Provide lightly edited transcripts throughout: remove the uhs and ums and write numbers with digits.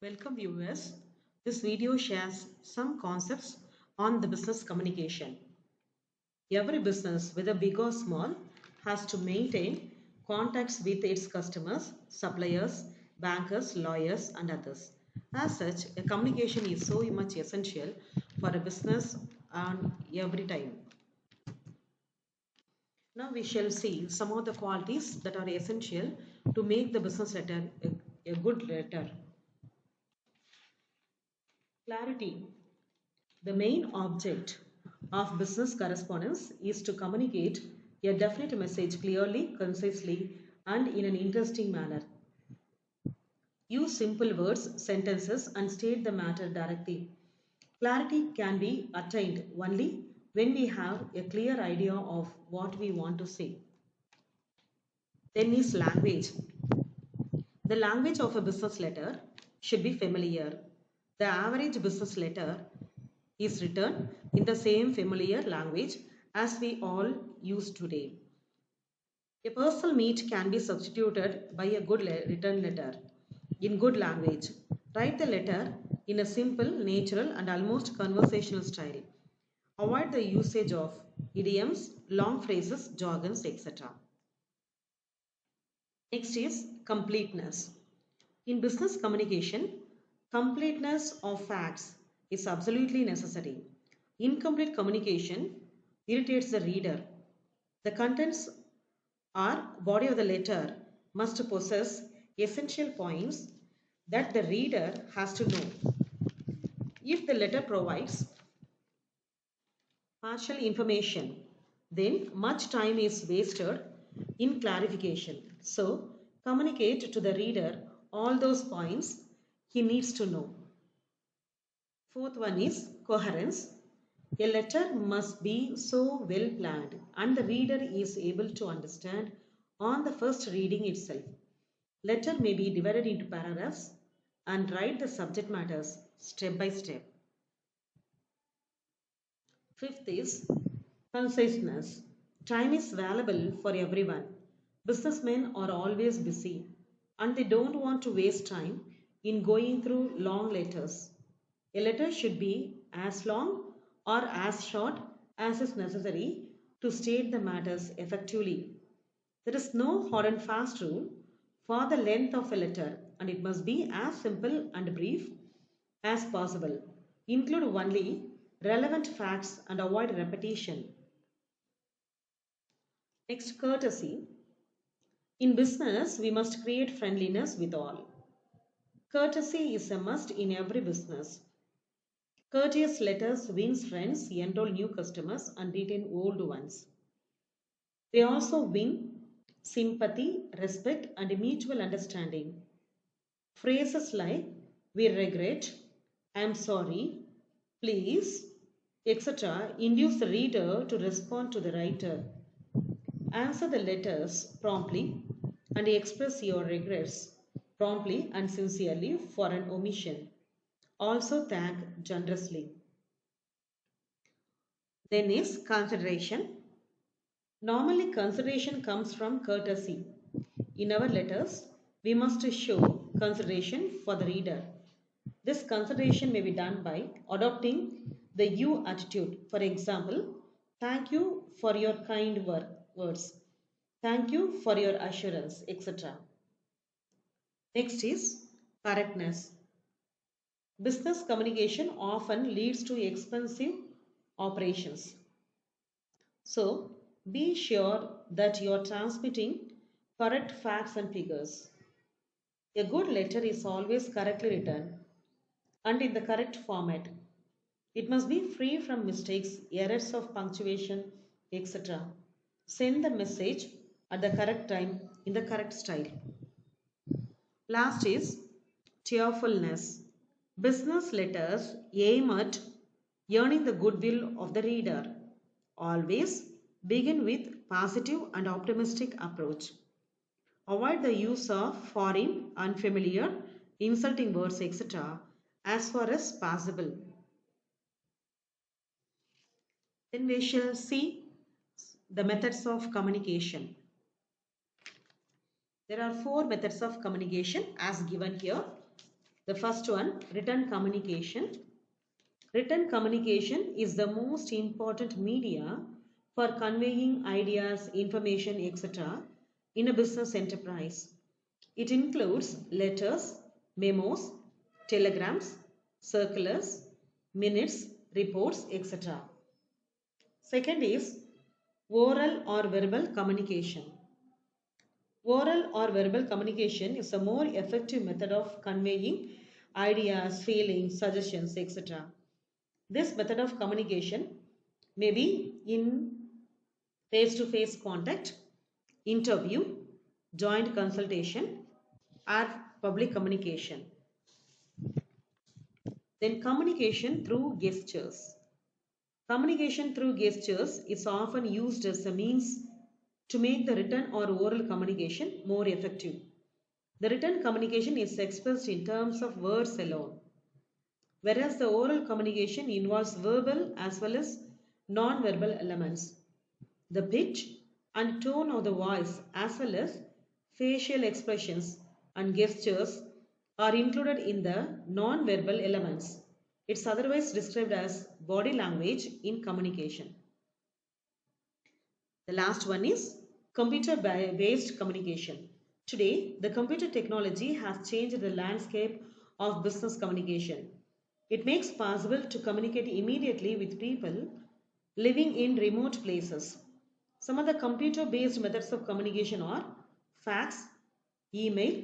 Welcome viewers. This video shares some concepts on the business communication. Every business, whether big or small, has to maintain contacts with its customers, suppliers, bankers, lawyers, and others. As such, a communication is so much essential for a business and every time. Now we shall see some of the qualities that are essential to make the business letter a good letter. Clarity. The main object of business correspondence is to communicate a definite message clearly, concisely, and in an interesting manner. Use simple words, sentences, and state the matter directly. Clarity can be attained only when we have a clear idea of what we want to say. Then is language. The language of a business letter should be familiar. The average business letter is written in the same familiar language as we all use today. A personal meet can be substituted by a good written letter in good language. Write the letter in a simple, natural, and almost conversational style. Avoid the usage of idioms, long phrases, jargons, etc. Next is completeness. In business communication, completeness of facts is absolutely necessary. Incomplete communication irritates the reader. The contents or body of the letter must possess essential points that the reader has to know. If the letter provides partial information, then much time is wasted in clarification. So, communicate to the reader all those points he needs to know. Fourth one is coherence. A letter must be so well planned and the reader is able to understand on the first reading itself. Letter may be divided into paragraphs and write the subject matters step by step. Fifth is conciseness. Time is valuable for everyone. Businessmen are always busy and they don't want to waste time in going through long letters. A letter should be as long or as short as is necessary to state the matters effectively. There is no hard and fast rule for the length of a letter and it must be as simple and brief as possible. Include only relevant facts and avoid repetition. Next, courtesy. In business, we must create friendliness with all. Courtesy is a must in every business. Courteous letters wins friends, enroll new customers, and retain old ones. They also win sympathy, respect, and mutual understanding. Phrases like we regret, I'm sorry, please, etc. induce the reader to respond to the writer. Answer the letters promptly and express your regrets promptly and sincerely for an omission. Also thank generously. Then is consideration. Normally consideration comes from courtesy. In our letters, we must show consideration for the reader. This consideration may be done by adopting the you attitude. For example, thank you for your kind words. Thank you for your assurance, etc. Next is correctness. Business communication often leads to expensive operations. So, be sure that you are transmitting correct facts and figures. A good letter is always correctly written and in the correct format. It must be free from mistakes, errors of punctuation, etc. Send the message at the correct time in the correct style. Last is cheerfulness. Business letters aim at earning the goodwill of the reader. Always begin with positive and optimistic approach. Avoid the use of foreign, unfamiliar, insulting words, etc. as far as possible. Then we shall see the methods of communication. There are 4 methods of communication as given here. The first one, written communication. Written communication is the most important media for conveying ideas, information, etc. in a business enterprise. It includes letters, memos, telegrams, circulars, minutes, reports, etc. Second is oral or verbal communication. Oral or verbal communication is a more effective method of conveying ideas, feelings, suggestions, etc. This method of communication may be in face-to-face contact, interview, joint consultation, or public communication. Then communication through gestures. Communication through gestures is often used as a means to make the written or oral communication more effective. The written communication is expressed in terms of words alone, whereas the oral communication involves verbal as well as non-verbal elements. The pitch and tone of the voice as well as facial expressions and gestures are included in the non-verbal elements. It's otherwise described as body language in communication. The last one is computer-based communication. Today, the computer technology has changed the landscape of business communication. It makes possible to communicate immediately with people living in remote places. Some of the computer-based methods of communication are fax, email,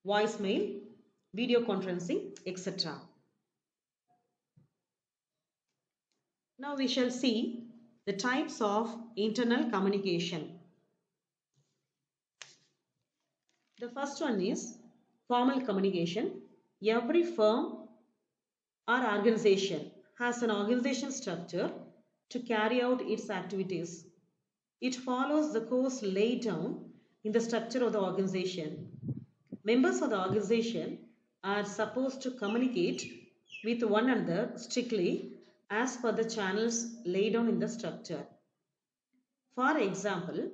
voicemail, video conferencing, etc. Now we shall see the types of internal communication. The first one is formal communication. Every firm or organization has an organization structure to carry out its activities. It follows the course laid down in the structure of the organization. Members of the organization are supposed to communicate with one another strictly as per the channels laid down in the structure. For example,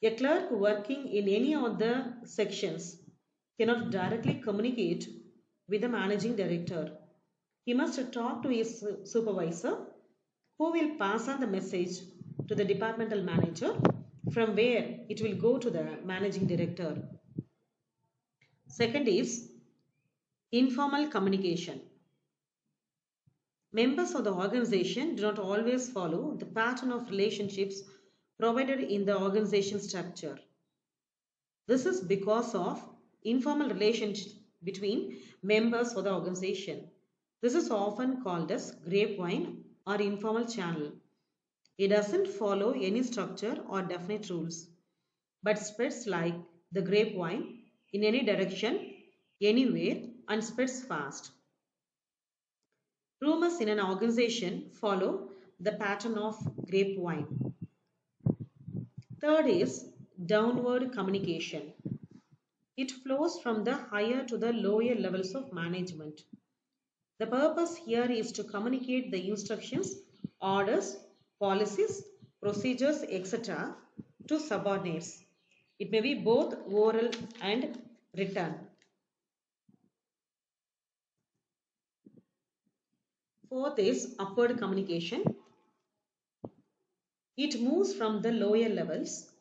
a clerk working in any of the sections cannot directly communicate with the managing director. He must talk to his supervisor, who will pass on the message to the departmental manager, from where it will go to the managing director. Second is informal communication. Members of the organization do not always follow the pattern of relationships provided in the organization structure. This is because of informal relationship between members of the organization. This is often called as grapevine or informal channel. It doesn't follow any structure or definite rules, but spreads like the grapevine in any direction, anywhere, and spreads fast. Rumors in an organization follow the pattern of grapevine. Third is downward communication. It flows from the higher to the lower levels of management. The purpose here is to communicate the instructions, orders, policies, procedures, etc. to subordinates. It may be both oral and written. Fourth is upward communication. It moves from the lower levels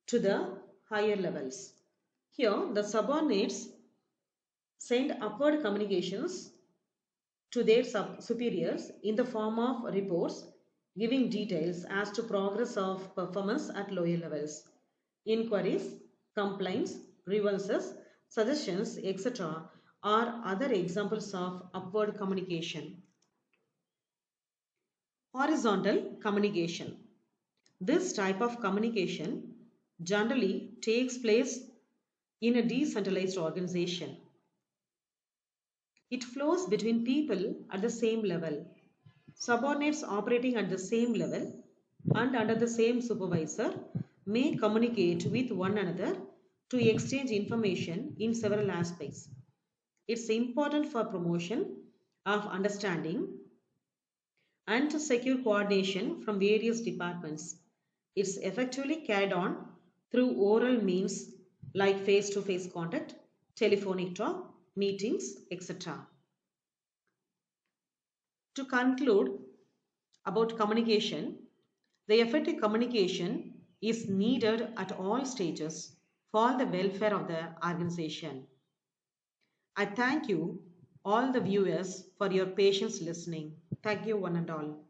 to the higher levels. Here, the subordinates send upward communications to their superiors in the form of reports giving details as to progress of performance at lower levels. Inquiries, complaints, grievances, suggestions, etc. are other examples of upward communication. Horizontal communication. This type of communication generally takes place in a decentralized organization. It flows between people at the same level. Subordinates operating at the same level and under the same supervisor may communicate with one another to exchange information in several aspects. It's important for promotion of understanding and to secure coordination from various departments. It's effectively carried on through oral means like face-to-face contact, telephonic talk, meetings, etc. To conclude about communication, the effective communication is needed at all stages for the welfare of the organization. I thank you, all the viewers, for your patience listening. Thank you, one and all.